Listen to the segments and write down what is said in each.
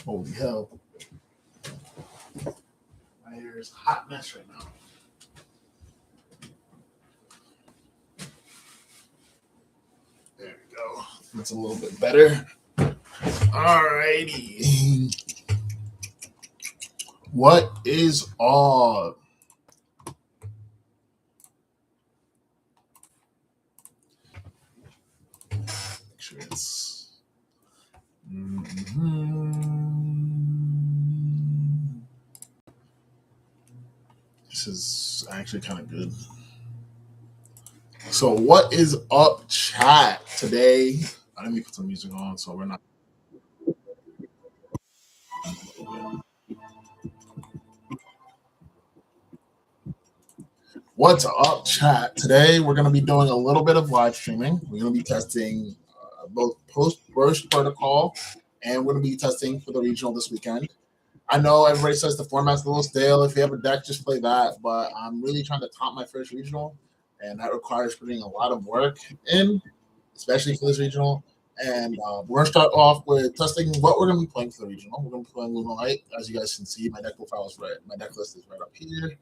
Holy hell. My hair is a hot mess right now. There we go. That's a little bit better. Alrighty. What is up? Make sure it's. This is actually kind of good. So, what is up, chat? Today, let me put some music on so we're not. What's up, chat? Today, we're going to be doing a little bit of live streaming. We're going to be testing both Post Burst Portocol, and we're going to be testing for the regional this weekend. I know everybody says the format's a little stale. If you have a deck, just play that. But I'm really trying to top my first regional, and that requires putting a lot of work in, especially for this regional. And we're going to start off with testing what we're going to be playing for the regional. We're going to be playing Luna Light. As you guys can see, my deck profile is right. My deck list is right up here.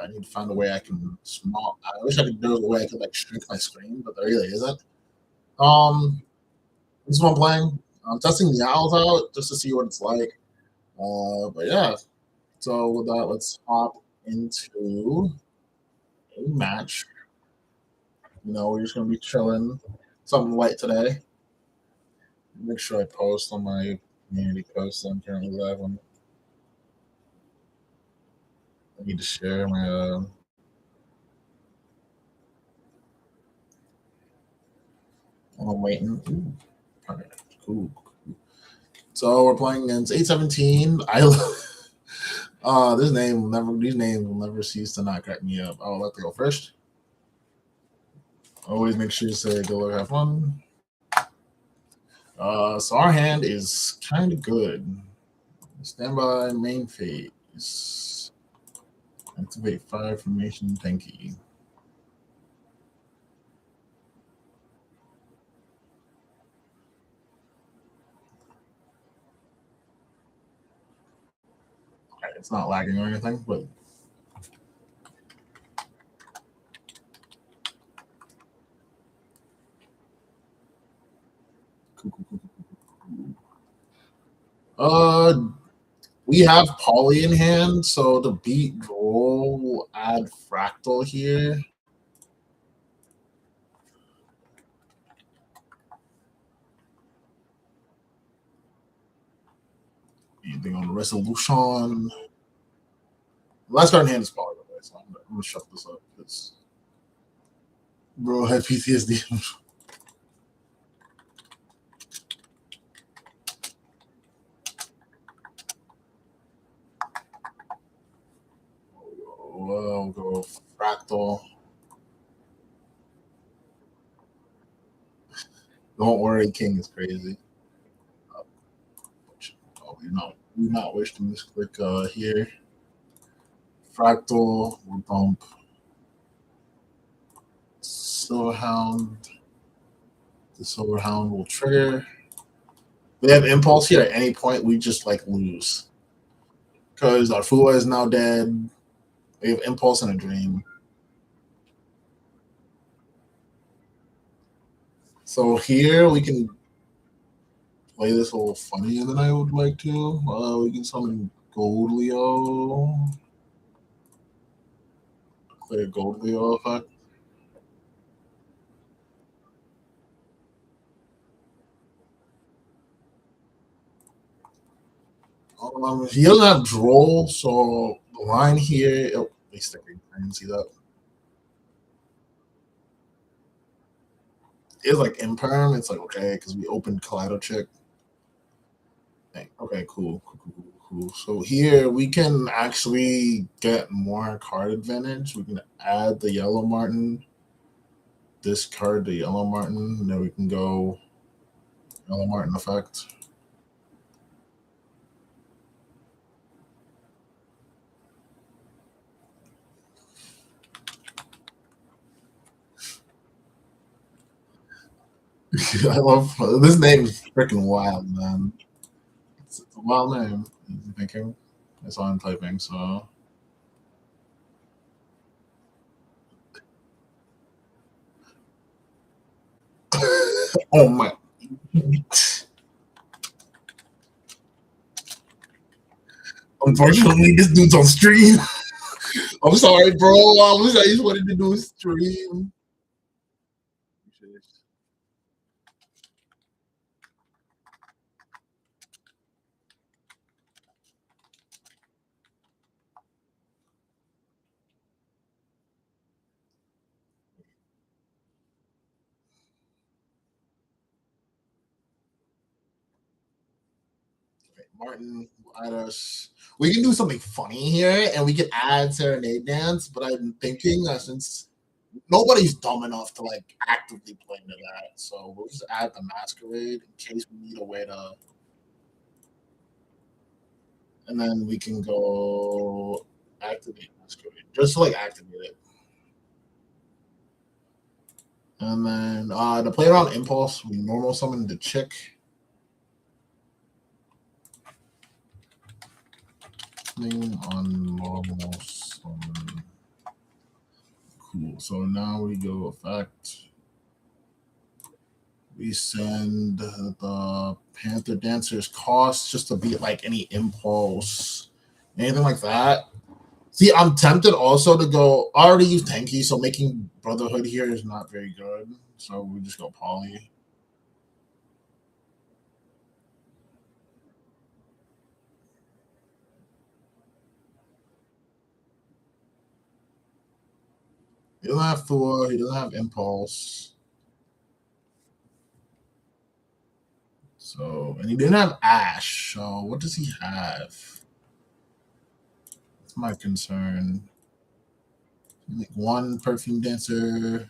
I need to find a way I can small. I wish there was a way I could like shrink my screen, but there really isn't. This is what I'm playing. I'm testing the owls out just to see what it's like. But yeah, so with that, let's hop into a match. We're just gonna be chilling, something light today. Make sure I post on my community post I'm currently live on. I need to share my. I'm waiting. Ooh. All right, cool. So we're playing against 817. These names will never cease to not crack me up. I'll let to go first. Always make sure you say go have fun. So our hand is kind of good. Standby main phase. Activate 5 formation tanky. Right, it's not lagging or anything, but we have Poly in hand, so to beat Droll, we'll add Fractal here. Anything on Resolution? Last card in hand is Poly, by the way, so I'm gonna shut this up because bro had PTSD. We'll go Fractal. Don't worry, King is crazy. We not wish to misclick here. Fractal will bump Silverhound. The Silverhound will trigger. We have Impulse here at any point. We just lose because our Fua is now dead. We have Impulse and a Dream. So here we can play this a little funnier than I would like to. We can summon Gold Leo. Play a Gold Leo effect. He doesn't have Droll, so the line here. Oh, he's sticking. I didn't see that. It's imperm. It's okay because we opened Kaleido Chick. Okay, cool. So here we can actually get more card advantage. We can add the Yellow Martin, discard the Yellow Martin, and then we can go Yellow Martin effect. I love this name is freaking wild, man. It's a wild name. I'm thinking. I saw him typing, so. Oh my. Unfortunately, this dude's on stream. I'm sorry, bro. I just wanted to do a stream. Martin, add us. We can do something funny here, and we can add Serenade Dance. But I'm thinking since nobody's dumb enough to like actively play into that, so we'll just add the Masquerade in case we need a way to, and then we can go activate Masquerade just to like activate it, and then to play around Impulse, we normal summon the chick. On normal summon. Cool. So now we go effect. We send the Panther Dancer's cost just to beat like any impulse, anything like that. See, I'm tempted also to go. I already use Tenki, so making Brotherhood here is not very good. So we just go Poly. He doesn't have Thor. He doesn't have Impulse. So, and he didn't have Ash. So, what does he have? That's my concern. Like one Perfume Dancer,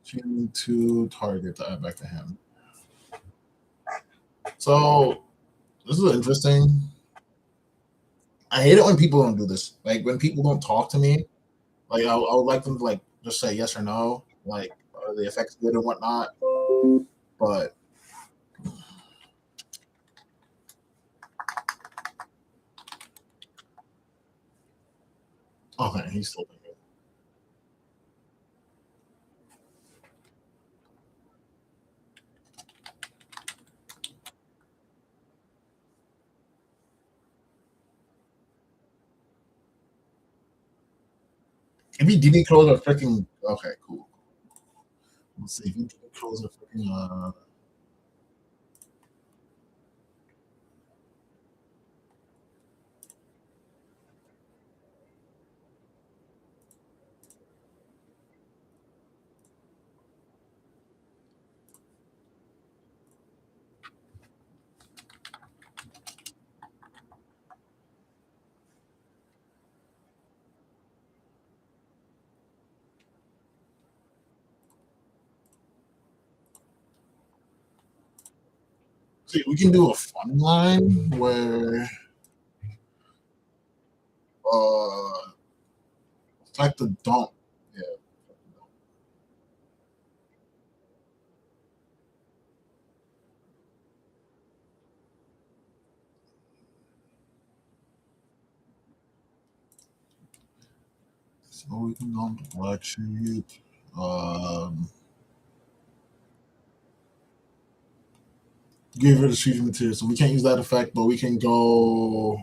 two target to add back to him. So, this is interesting. I hate it when people don't do this. Like when people don't talk to me. Like I would like them to like just say yes or no. Like are the effects good and whatnot. But okay, he's still thinking. If he DD Crows are freaking okay, cool. Let's see if he DD Crows are freaking see, we can do a fun line where like the dump. Yeah. So we can go into black sheet. Give rid of fusion material. So we can't use that effect, but we can go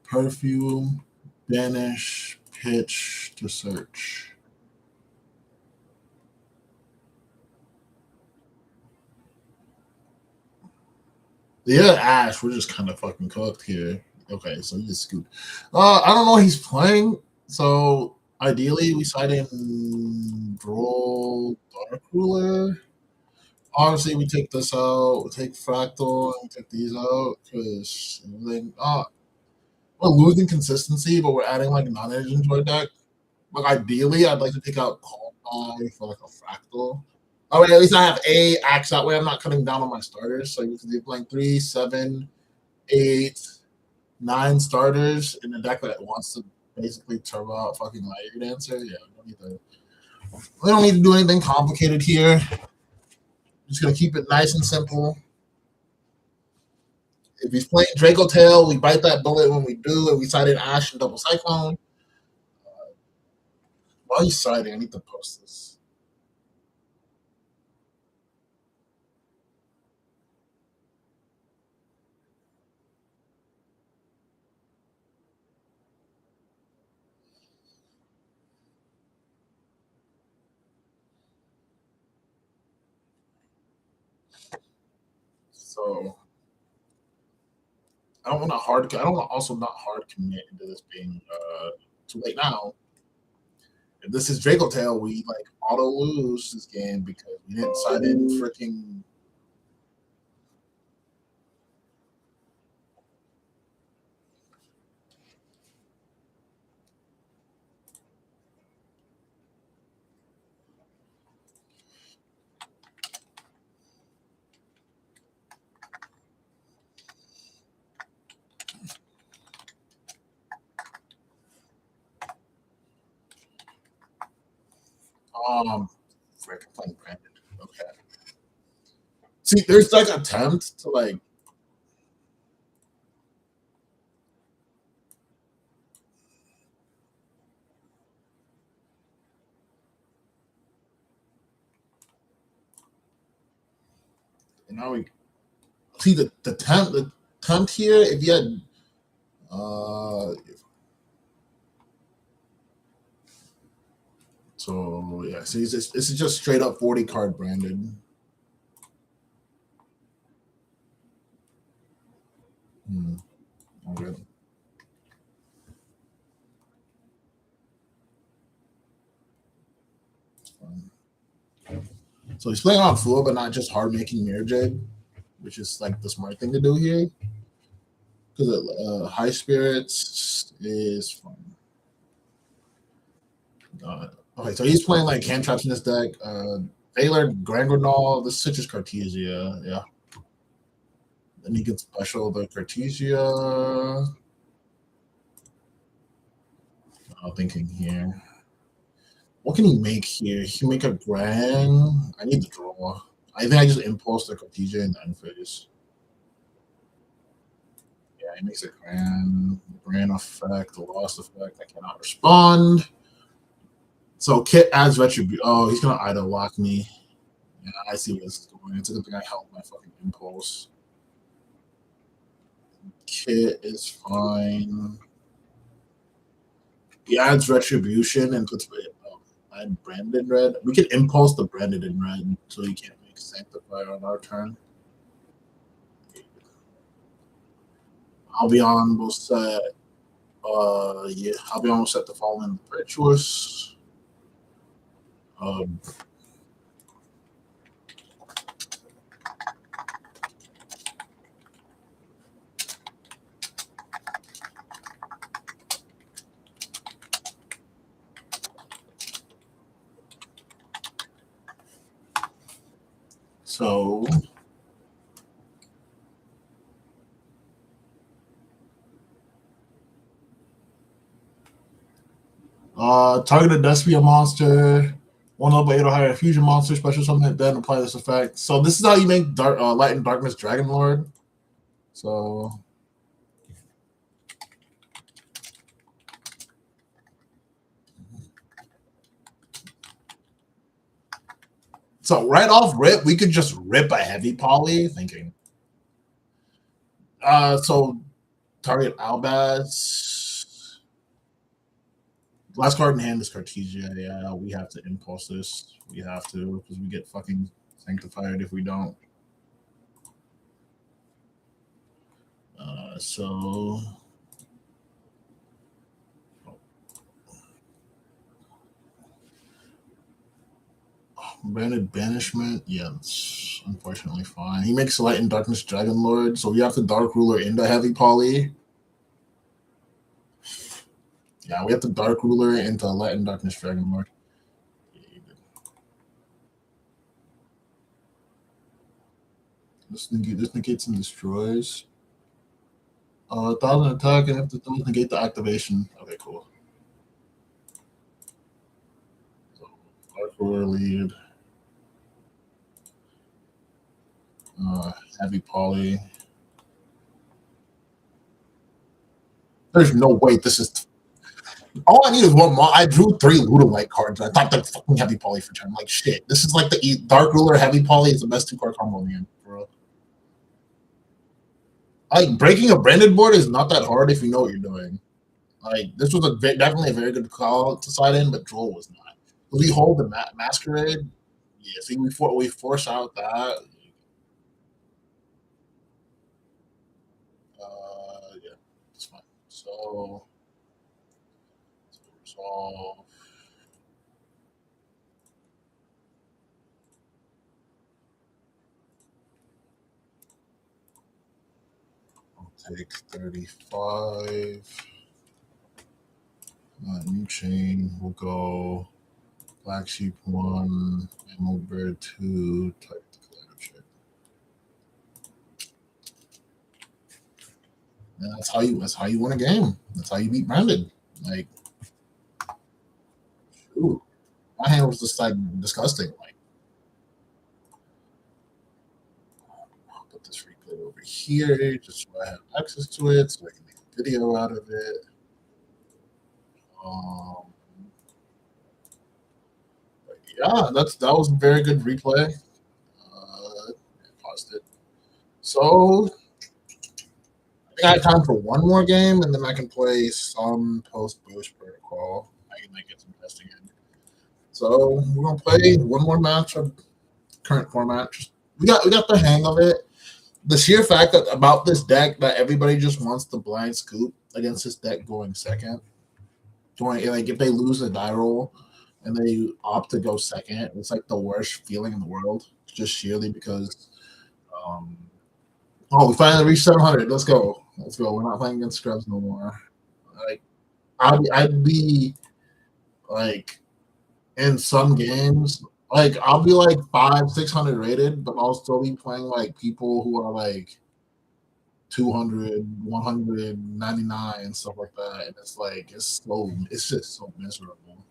perfume, banish, pitch to search. Yeah, Ash, we're just kind of fucking cooked here. Okay, so he just scooped. I don't know what he's playing. So ideally, we side in Droll Dark Ruler. Obviously, we take this out. We take Fractal and we take these out because we're losing consistency, but we're adding like non-energy into our deck. Like ideally, I'd like to take out Call By for like a Fractal. Oh, wait, at least I have a axe that way. I'm not cutting down on my starters. So you can be playing 3, 7, 8, 9 starters in a deck that wants to basically turbo out fucking Liger Dancer. Yeah, we don't need to do anything complicated here. Just gonna keep it nice and simple. If he's playing Draco Tail, we bite that bullet when we do, and we side in Ash and double Cyclone. While he's siding, I need to post this. So I don't want to hard. I don't want to also not hard commit into this being too late now. If this is Draco Tail, we like auto lose this game because we didn't side in freaking. Frick, I'm playing Brandon. Okay. See, there's like attempt to like. And now we see the attempt here. If you had so yeah, see, this is just straight up 40 card branded. Okay. So he's playing on floor, but not just hard making Mirror Jade, which is like the smart thing to do here. Because High Spirits is fun. Okay, so he's playing like hand traps in this deck. Valor, Grand Granol, this Citrus Cartesia, yeah. Then he gets special the Cartesia. I'm thinking here. What can he make here? He can make a grand. I need to draw. I think I just impulse the Cartesia in the end phase. Yeah, he makes a grand effect, a lost effect. I cannot respond. So Kit adds retribution. Oh, he's gonna idol lock me. Yeah, I see where this is going. It's a good thing I held my fucking impulse. Kit is fine. He adds retribution and puts add branded red. We can impulse the branded in red so he can't make sanctifier on our turn. I'll be on both set. Yeah, I'll be almost set to fall in virtuous. So target a Despia monster, one up by 8 or higher fusion monster, special summon it, then apply this effect. So this is how you make Light and Darkness Dragon Lord. So right off rip, we could just rip a heavy poly, thinking. So target Albaz. Last card in hand is Cartesia. Yeah, we have to impulse this. We have to because we get fucking sanctified if we don't. So Branded Banishment, yeah, it's unfortunately fine. He makes Light and Darkness Dragon Lord, so we have to Dark Ruler into Heavy Poly. Yeah, we have to Dark Ruler into Light and Darkness Dragon Lord. This negates and destroys. 1,000 attack and have to negate the activation. Okay, cool. So, Dark Ruler lead. Heavy Poly. There's no way this is. All I need is one more. I drew 3 Ludolite cards. I thought that fucking heavy poly for turn. I'm like, shit. This is like the Dark Ruler heavy poly is the best 2-card combo in the game, bro. Like, breaking a branded board is not that hard if you know what you're doing. Like, this was definitely a very good call to side in, but Droll was not. We hold the Masquerade. Yeah, see, we force out that. Yeah, it's fine. So, resolve. I'll take 35. New chain. We'll go Black Sheep 1, Emerald Bird 2, type the collective check. And that's how you win a game. That's how you beat branded. Like, ooh, my hand was just like disgusting. Like, I'll put this replay over here just so I have access to it, so I can make a video out of it. But yeah, that was a very good replay. Paused it. So I think I have time for one more game, and then I can play some Post Burst Portocol. I can get some testing in. So we're gonna play one more match of current format. We got the hang of it. The sheer fact that about this deck that everybody just wants the blind scoop against this deck going second. Like if they lose a die roll and they opt to go second, it's like the worst feeling in the world. Just sheerly because we finally reached 700. Let's go. We're not playing against scrubs no more. Like I'd be like in some games, like I'll be like 500-600 rated, but I'll still be playing like people who are like 200, 199 and stuff like that. And it's like it's just so miserable.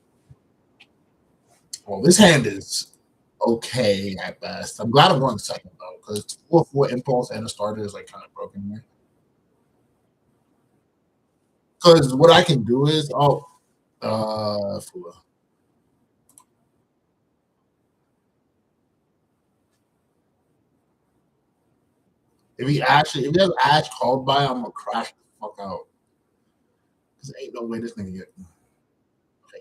Well, this hand is okay at best. I'm glad I'm going second though, because 4/4 impulse and a starter is like kind of broken here. Because what I can do is if he has Ash called by, I'm gonna crash the fuck out. Because ain't no way this nigga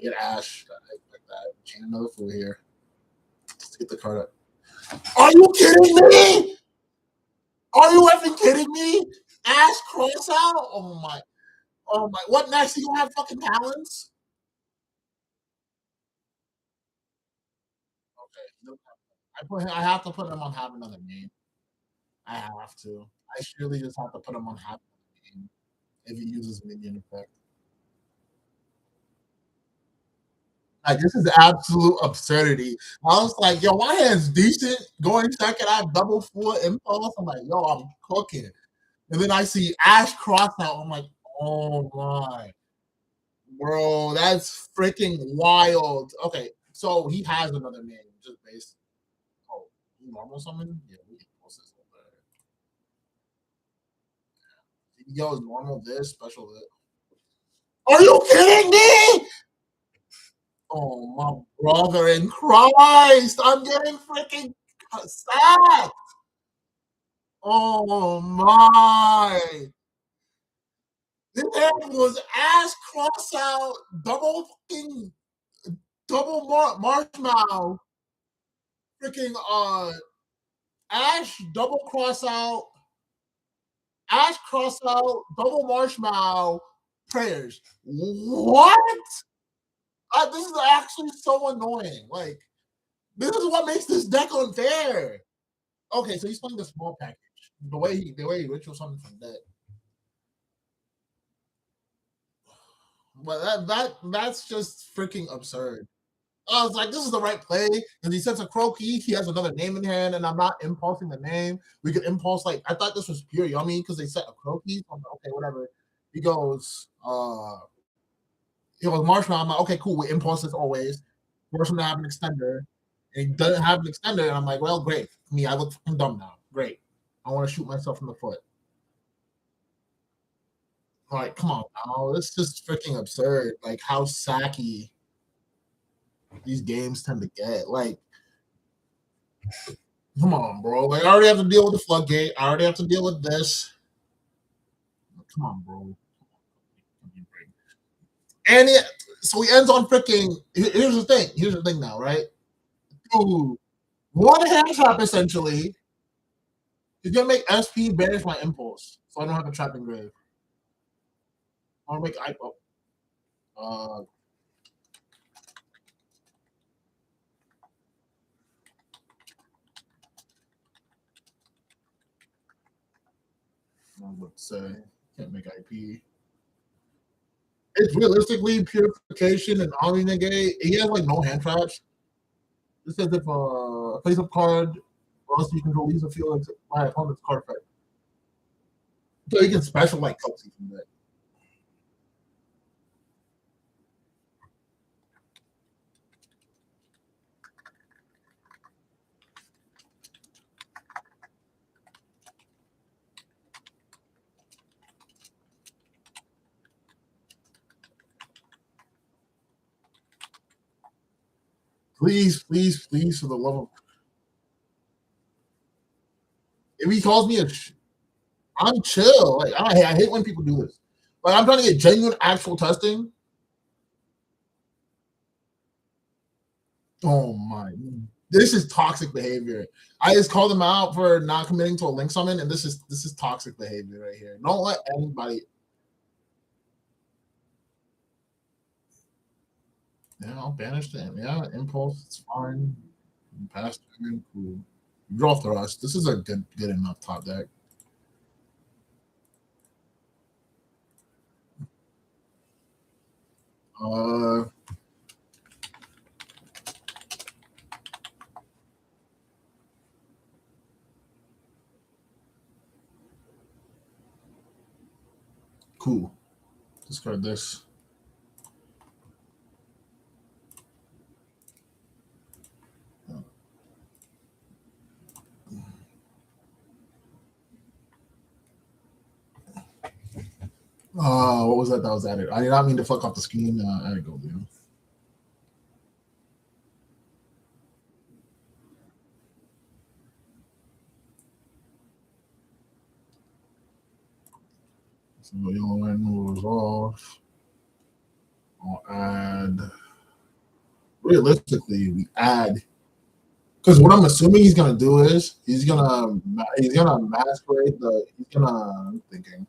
get Ash like that. Chain another fool here. Let's get the card up. Are you kidding me? Are you effing kidding me? Ash cross out? Oh my. What next? You gonna have fucking talents? Okay. I have to put him on have another name. I have to. I surely just have to put him on have another name if he uses minion effect. Like this is absolute absurdity. I was like, yo, my hand's decent. Going second, I have double full impulse. I'm like, yo, I'm cooking. And then I see Ash cross out. I'm like, oh my. Bro, that's freaking wild. Okay, so he has another name just based. Oh, normal summon? Yeah, we can post this over there. Yo, is normal this, special this. Are you kidding me? Oh my brother in Christ! I'm getting freaking sad. Oh my! This hand was ass cross out, double marshmallow, freaking Ash double cross out, Ash cross out, double marshmallow prayers. What? This is actually so annoying. Like, this is what makes this deck unfair. Okay, so he's playing the small package. The way he ritual something from that. But that's just freaking absurd. I was like, this is the right play. And he sets a Croaky. He has another name in hand, and I'm not impulsing the name. We could impulse like I thought this was pure yummy because they set a Croaky. So I'm like, okay, whatever. He goes, Marshmallow. I'm like, okay, cool. We impulse this always. Force him to have an extender. And he doesn't have an extender. And I'm like, well, great. Me, I look fucking dumb now. Great. I want to shoot myself in the foot. Like, come on now. This is just freaking absurd. Like how sacky these games tend to get. Like, come on, bro. Like, I already have to deal with the floodgate. I already have to deal with this. Come on, bro. And so he ends on freaking. Here's the thing. Here's the thing now, right? Dude, one hand trap essentially is gonna make SP banish my impulse, so I don't have a trap engrave. I'll make I. Uh, let's say can't make IP. It's realistically purification and omni negate. He has like no hand traps. It says if a face up card, or else you can release a field into my opponent's card effect. So you can special like Kelsey from that. Please, please, please, for the love of. If he calls me I'm chill. Like I hate when people do this. Like I'm trying to get genuine, actual testing. Oh my! This is toxic behavior. I just called him out for not committing to a link summon, and this is toxic behavior right here. Don't let anybody. Yeah, I'll banish them. Yeah, impulse. It's fine. Pass turn. Cool. Draw thrust. This is a good enough top deck. Cool. Discard this. What was that? That was added. I did not mean to fuck off the screen. I had to go, dude. So yellow land will resolve. I'll add. Realistically, we add because what I'm assuming he's gonna do is he's gonna masquerade the. He's gonna. I'm thinking.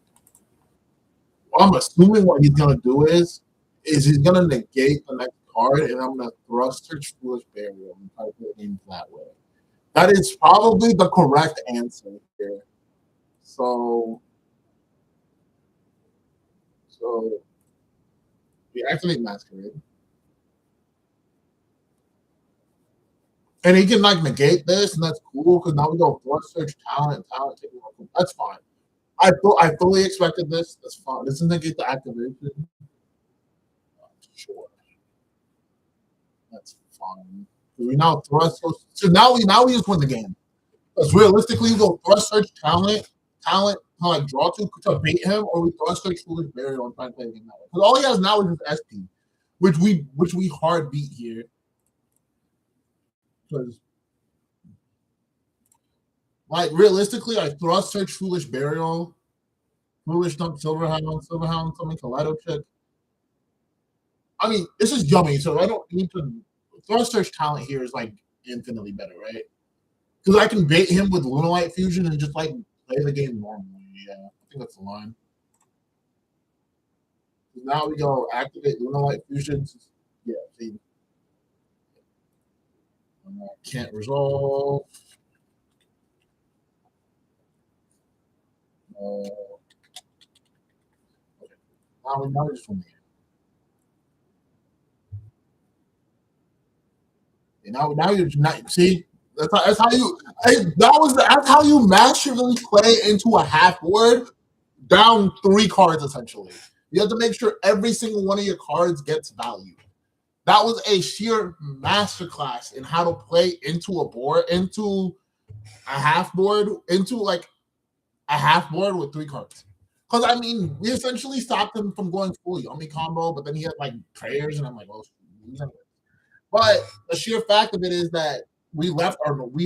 What I'm assuming what he's gonna do is he's gonna negate the next card, and I'm gonna thrust search foolish burial and try to play the game that way. That is probably the correct answer here. So we activate masquerade. And he can like negate this, and that's cool because now we go thrust search talent. That's fine. I fully expected this. That's fine. This doesn't negate the activation. Sure, that's fine. We now thrust. So now we just win the game. Because realistically, we go thrust search talent, like draw to bait him, or we thrust search foolish burial and try to play the game that way. Because all he has now is his SP, which we hard beat here. Because like realistically, I thrust search foolish burial, foolish dump silverhound, something Kaleido check. I mean, this is yummy, so I don't need to thrust search talent here is like infinitely better, right? Because I can bait him with Lunalight Fusion and just like play the game normally. Yeah, I think that's the line. Now we go activate Lunalight Fusion. Yeah, see. Can't resolve. Okay. Now we just win the game. And now you're not see. That's how you. That's how you masterfully play into a half board down 3 cards essentially. You have to make sure every single one of your cards gets value. That was a sheer masterclass in how to play into a board, into a half board, into like a half board with 3 cards. Because I mean, we essentially stopped him from going full Yomi combo, but then he had like prayers, and I'm like, well, but the sheer fact of it is that we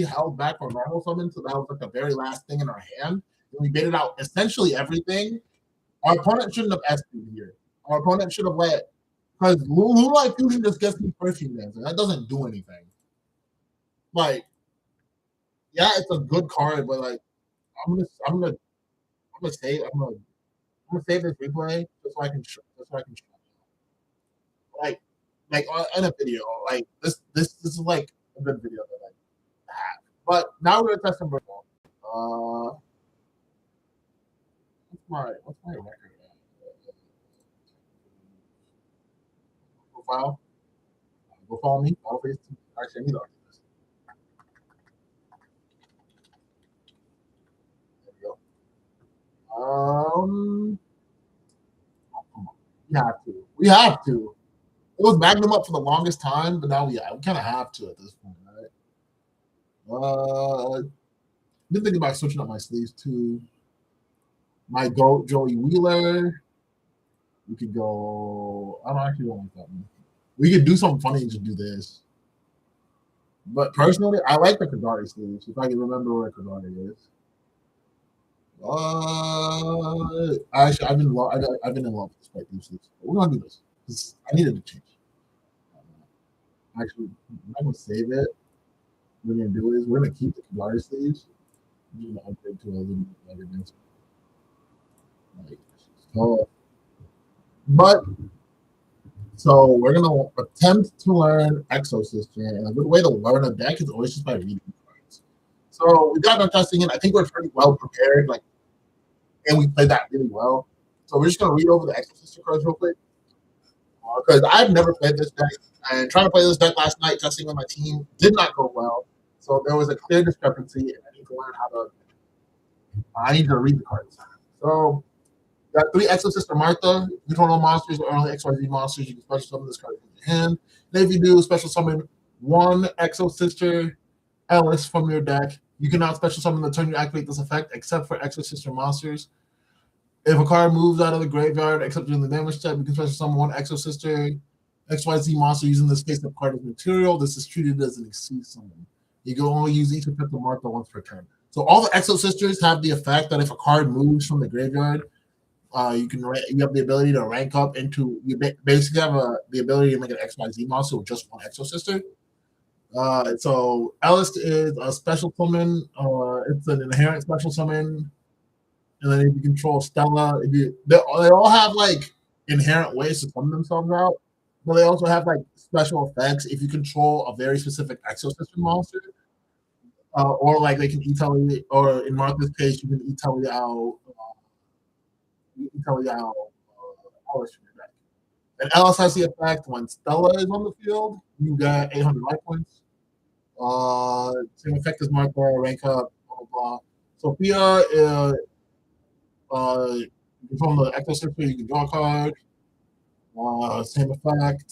held back our normal summon, so that was like the very last thing in our hand. And we baited out essentially everything. Our opponent shouldn't have SP'd here. Our opponent should have let because Lula Fusion just gets me perfume dancer. That doesn't do anything. Like, yeah, it's a good card, but like, I'm gonna save I'm gonna save this replay just so I can show like in a video. Like this is like a good video that I have. But now we're gonna test some football. What's my record profile? Go follow me. Follow face. Actually, I need to argue this. There we go. Oh, come on. We have to. We have to. It was Magnum up for the longest time, but now we kind of have to at this point, right? Been thinking about switching up my sleeves to my goat Joey Wheeler. We could go. I don't actually want that one. We could do something funny and just do this. But personally, I like the Kagari sleeves. If I can remember where Kagari is. Actually, I've been in love with this white sleeves. But we're gonna do this. I needed to change. Actually, I'm gonna save it. What we're gonna do is we're gonna keep the Kagari sleeves. We're gonna upgrade to a little bit better dancer. So we're gonna attempt to learn Exosister, and a good way to learn a deck is always just by reading cards. So we got our testing in. I think we're pretty well prepared, and we played that really well. So we're just gonna read over the Exosister cards real quick because I've never played this deck, and trying to play this deck last night, testing with my team, did not go well. So there was a clear discrepancy, and I need to learn how to. I need to read the cards. So. Got 3 Exosister Martha. You don't know monsters or only XYZ monsters. You can special summon this card from your hand. And if you do, special summon 1 Exosister Ellis from your deck. You cannot special summon the turn you activate this effect except for Exosister monsters. If a card moves out of the graveyard except during the damage step, you can special summon 1 Exosister XYZ monster using this face-up card as material. This is treated as an exceed summon. You can only use each effect of Martha once per turn. So all the Exosisters have the effect that if a card moves from the graveyard, you have the ability to rank up into you basically have the ability to make an XYZ monster with just 1 Exosister. So Ellis is a special summon. It's an inherent special summon, and then if you control Stella, they all have like inherent ways to summon themselves out, but they also have like special effects if you control a very specific Exosister monster, or like they can e-tele, or in Martha's case, you can e-tele out. Ellis from your deck. And Ellis has the effect when Stella is on the field, you get 800 life points. Same effect as Martha, rank up, blah, blah, blah. Sophia, from the Exosister, you can draw a card. Same effect.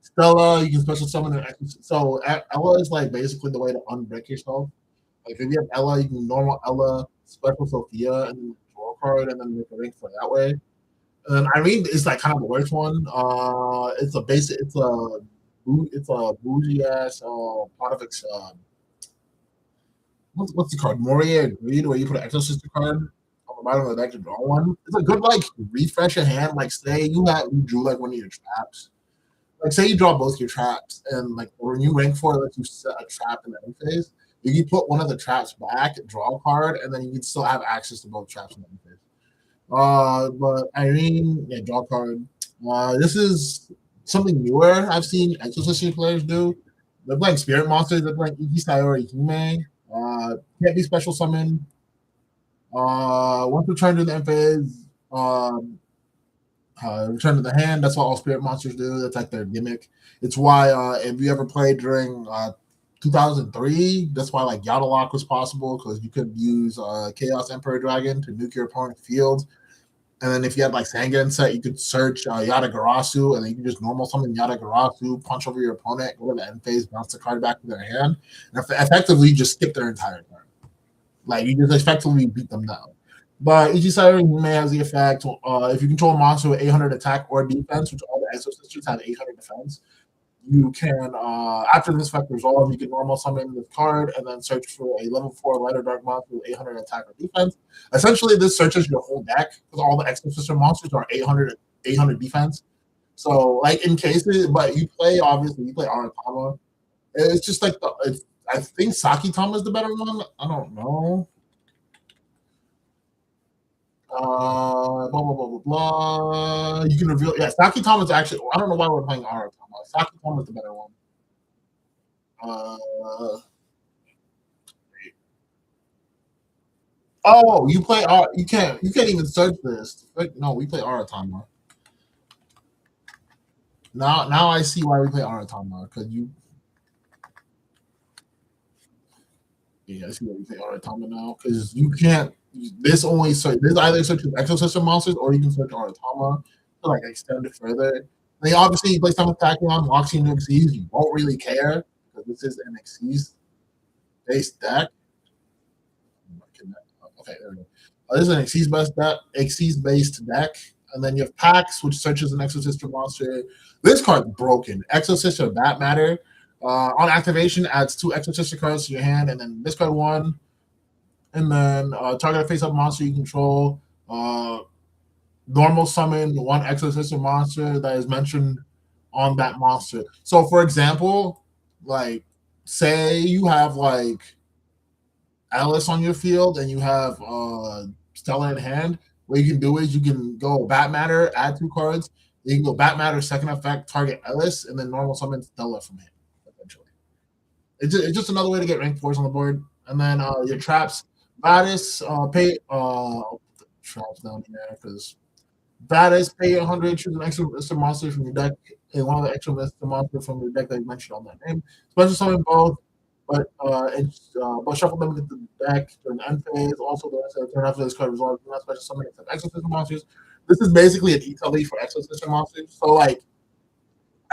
Stella, you can special summon an Exosister. So Ella is like basically the way to unbreak yourself. Like if you have Ella, you can normal Ella, special Sophia, and then draw a card, and then make a rank for that way. And then Irene is like kind of the worst one. It's a bougie ass Potovix. What's the card? Moria Greed, where you put an Exosister card on the bottom of the deck to draw one. It's a good like refresh your hand. Like say you drew like one of your traps. Like say you draw both your traps, and like when you rank 4, it lets you set a trap in the end phase. You can put one of the traps back, draw a card, and then you can still have access to both traps in the end phase. But Irene, yeah, draw a card. This is something newer I've seen Exosister players do. They're playing Spirit Monsters, they're playing Iki Sayori Hime. Can't be special summoned. Once returned to the end phase, return to the hand. That's what all Spirit Monsters do. That's like their gimmick. It's why if you ever played during 2003, that's why like Yadalock was possible, because you could use Chaos Emperor Dragon to nuke your opponent's field. And then if you had like Sangan set, you could search Yatagarasu, and then you can just normal summon Yatagarasu, punch over your opponent, go to the end phase, bounce the card back to their hand, and effectively just skip their entire turn. Like you just effectively beat them down. But Ichi Siren may has the effect if you control a monster with 800 attack or defense, which all the Exo Sisters have 800 defense. You can after this effect resolve, you can normal summon this card and then search for a level 4 lighter dark monster with 800 attack or defense. Essentially, this searches your whole deck because all the Exo Sister monsters are 800 defense. So like in cases, but you play obviously you play Aratama. It's just like I think Sakitama is the better one. I don't know. Blah blah blah blah blah. You can reveal. Yeah, Sakitama is actually. I don't know why we're playing Aratama. Sakitama is the better one. Oh, you play. You can't. You can't even search this. No, we play Aratama. Now I see why we play Aratama because you. Yeah, I see why we play Aratama now because you can't. This only search. This either searches Exosystem monsters or you can search Aratama to like extend it further. They obviously you play some attacking on Loxy and Xyz. You won't really care because this is an Xyz based deck. Okay, there we go. This is an Xyz based deck, and then you have Pax, which searches an Exosister monster. This card's broken. Exosister Bat Matter. On activation, adds 2 Exosister cards to your hand, and then discard 1. And then target a face-up monster you control. Normal summon 1 Exosister monster that is mentioned on that monster. So, for example, like say you have like Alice on your field and you have Stella in hand, what you can do is you can go Bat Matter, add 2 cards. You can go Bat Matter, second effect, target Ellis, and then normal summon Stella from him, eventually. It's just another way to get rank 4s on the board. And then your traps, Vadis, pay traps down here because Vadis pay 100, choose an extra monster from your deck, and one of the extra monster from your deck that you mentioned on that name. Special summon both, but shuffle them into the deck during the end phase. Also, the rest of the turn after this card resolves, do not special summon except Exosystem monsters. This is basically an ETLE for Exosystem monsters. So, like,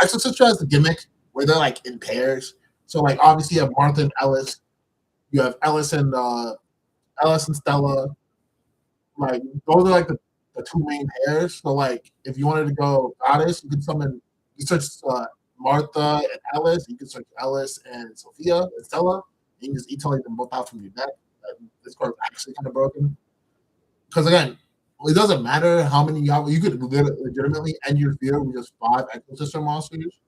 Exosystem has the gimmick where they're like in pairs. So, like, obviously, you have Martha and Ellis. You have Ellis and Stella. Like, those are like the 2 main pairs. So, like, if you wanted to go Goddess, you can summon. You search Martha and Alice. You can search Alice and Sophia and Stella. You can just ETLE them both out from your deck. This card's actually kind of broken. Because again, it doesn't matter how many you have. You could legitimately end your field with just 5 Exosister monsters.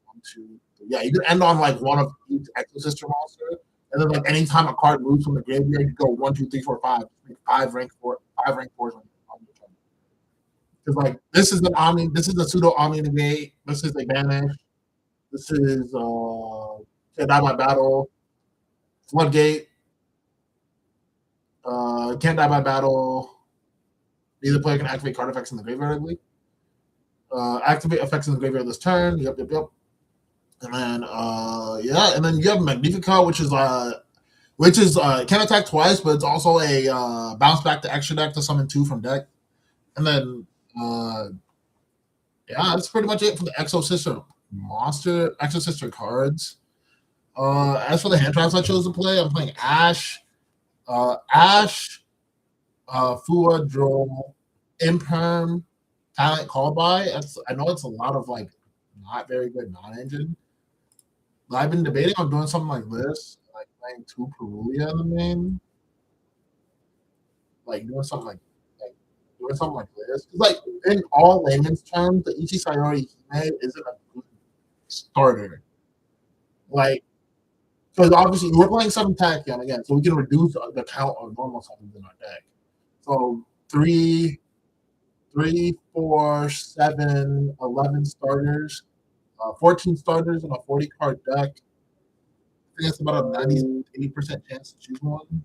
1, 2, 3. Yeah, you could end on like one of each Exosister monster. And then like anytime a card moves from the graveyard, you go 1, 2, 3, 4, 5. Make 5 rank 4, 5 rank 4s on your turn. Because like this is a pseudo Omni negate. This is a banish. This is can't die by battle. Floodgate. Can't die by battle. Neither player can activate card effects in the graveyard, I believe. Activate effects in the graveyard this turn. Yep. And then yeah, and then you have Magnifica, which is can attack twice, but it's also a bounce back to extra deck to summon 2 from deck. And then yeah, that's pretty much it for the Exosister cards. As for the hand traps I chose to play, I'm playing Ash, Fua, Droll, Imperm, Talent Call By. I know it's a lot of like not very good non-engine. But I've been debating on doing something like this, like playing 2 Perulia in the main, like doing something like this. Because like in all layman's terms, the Ichi Sayori Hime isn't a good starter. Like, because obviously we're playing 7 Tachyon again, so we can reduce the count of normal summons in our deck. So 3, 4, 7, 11 starters, 14 starters in a 40-card deck. I think it's about a 98% chance to choose one.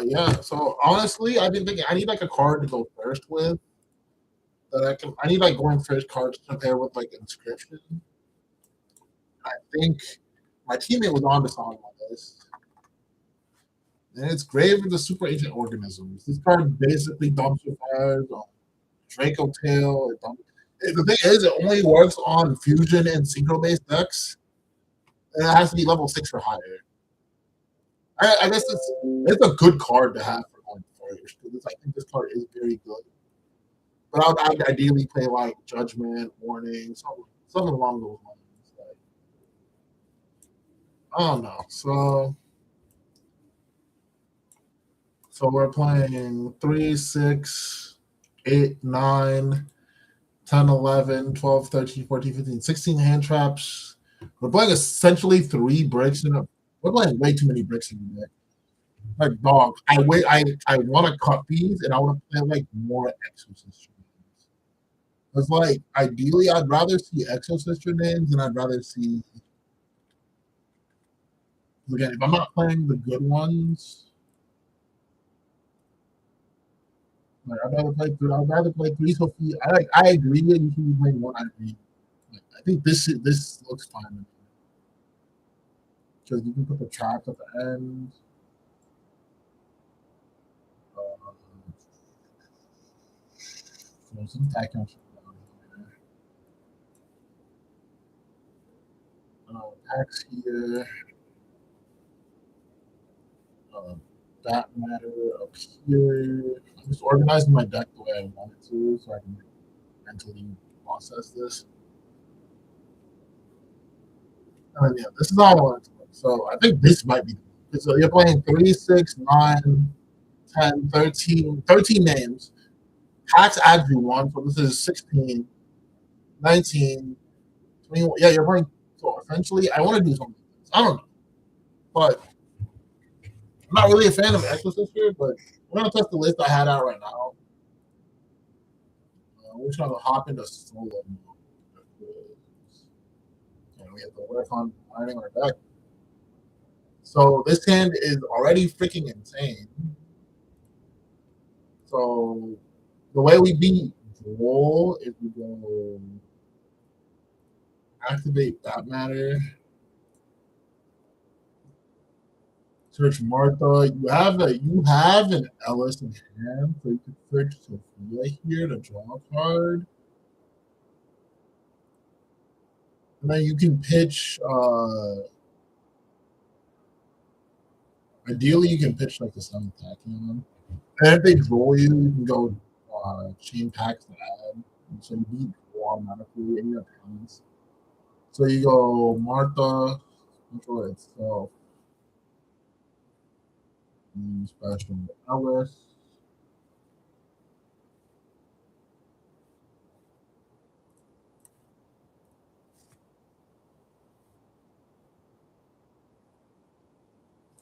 Yeah. So honestly, I've been thinking I need like a card to go first with. I need like going first cards to pair with like Inscription. I think my teammate was on to something like this. And it's Grave of the Super Ancient Organisms. This card basically dumps your fires on Draco Tail. The thing is, it only works on fusion and synchro based decks, and it has to be level 6 or higher. I guess it's a good card to have for going forward because I think this card is very good. But I'd ideally play like Judgment, Warning, something along those lines. Like, I don't know. So we're playing 3, 6, 8, 9, 10, 11, 12, 13, 14, 15, 16 hand traps. We're playing essentially 3 bricks in a. We're playing way too many bricks in the deck. Like dog, I want to cut these and I want to play like more Exorcist names. It's like ideally I'd rather see Exorcist names than I'd rather see. Again, if I'm not playing the good ones, like I'd rather play 3 Sophia. I agree that you should be playing 1 Irene. Like, I think this looks fine because you can put the traps at the end. Some tech down here. Packs here. That matter up here. I'm just organizing my deck the way I want it to, so I can mentally process this. And yeah, this is all I want to play. So I think this might be. So you're playing 3, 6, 9, 10, 13, 13 names. Packs add you 1, so this is 16, 19, 21. Yeah, you're playing. So essentially, I want to do something. I don't know. But I'm not really a fan of Exorcist here, but we're going to test the list I had out right now. We're trying to hop into solo mode. And we have to work on learning our deck. So this hand is already freaking insane. So the way we beat Droll is we go activate that matter. Search Martha. You have an Ellis in hand, so you can search Sophia here to draw a card. And then you can pitch ideally you can pitch like the 7 Tachyon. And if they draw you, you can go chain packs to add. So you beat Droll automatically and you have talents. So you go Martha, control itself. Special Ellis.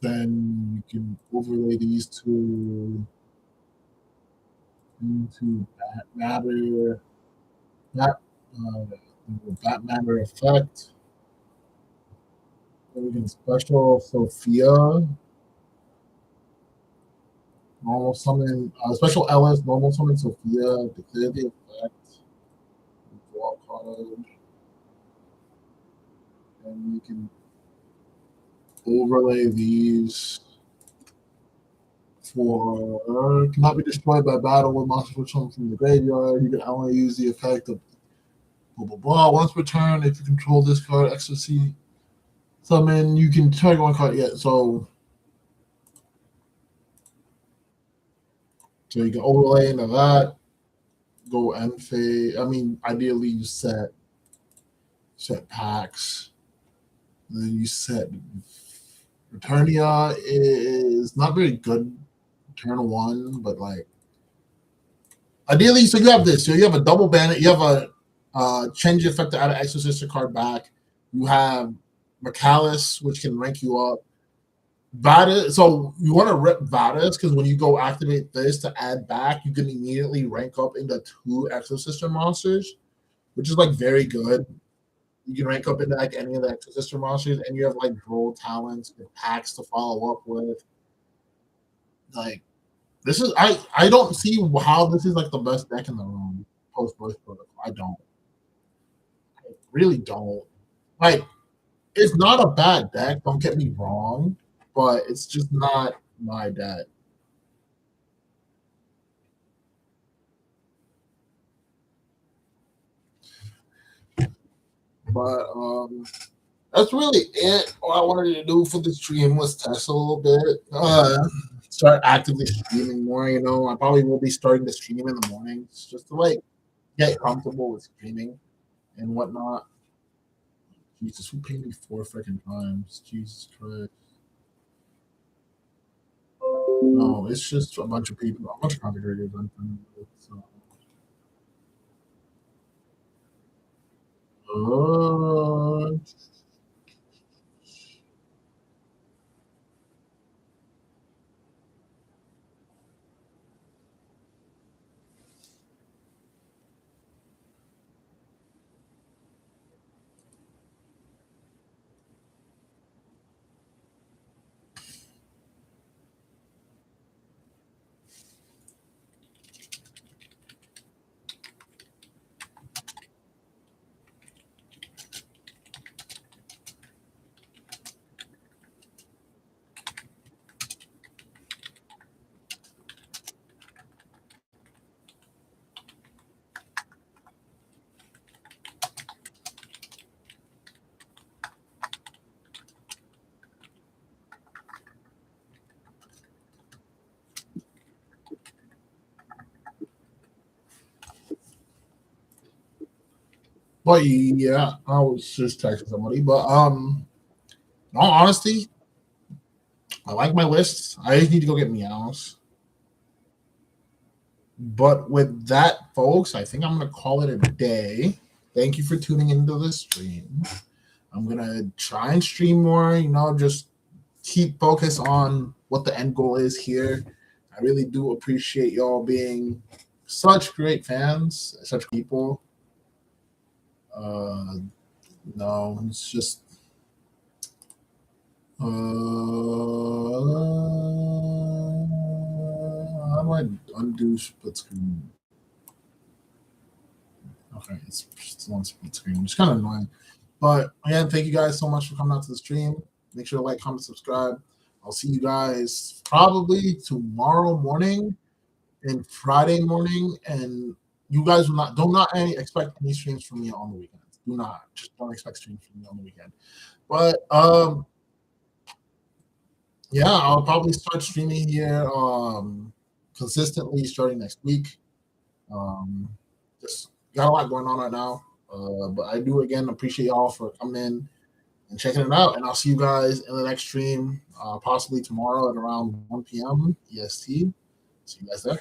Then you can overlay these two into that matter. That matter effect. Then we can special Sophia. Normal summon, special Ellis, normal summon Sophia, declare the effect, draw a card, and you can overlay these for cannot be destroyed by battle with monsters returned from the graveyard. You can only use the effect of blah blah blah. Once per turn, if you control this card, ecstasy summon, you can target 1 card. Yeah, so you can overlay into that. Go end phase. I mean, ideally you set packs. And then you set Returnia is not very good turn 1, but like ideally, so you have this. So you have a double bandit. You have a change effect to add an Exorcist card back. You have Macallus, which can rank you up. Vadis, so you want to rip Vadis because when you go activate this to add back, you can immediately rank up into 2 Exorcist monsters, which is like very good. You can rank up into like any of the Exorcist monsters, and you have like Droll talents and packs to follow up with. Like this is I don't see how this is like the best deck in the room. Post Burst Portocol. I really don't. Like it's not a bad deck. Don't get me wrong, but it's just not my deck. But that's really it. All I wanted to do for the stream was test a little bit. Start actively streaming more. I probably will be starting to stream in the mornings just to like get comfortable with streaming and whatnot. Jesus, who paid me 4 freaking times? Jesus Christ. No, it's just a bunch of people, a bunch of content creators. So. Uh, but yeah, I was just texting somebody. But in all honesty, I like my lists. I just need to go get meows. But with that, folks, I think I'm gonna call it a day. Thank you for tuning into the stream. I'm gonna try and stream more. Just keep focus on what the end goal is here. I really do appreciate y'all being such great fans, such people. No, it's just how do I undo split screen? Okay, it's still on split screen, which is kind of annoying. But again, thank you guys so much for coming out to the stream. Make sure to like, comment, subscribe. I'll see you guys probably tomorrow morning and Friday morning. And you guys do not expect any streams from me on the weekend. Just don't expect streams from me on the weekend. But yeah, I'll probably start streaming here consistently starting next week. Just got a lot going on right now. But I do again appreciate y'all for coming in and checking it out. And I'll see you guys in the next stream, possibly tomorrow at around 1 p.m. EST. See you guys there.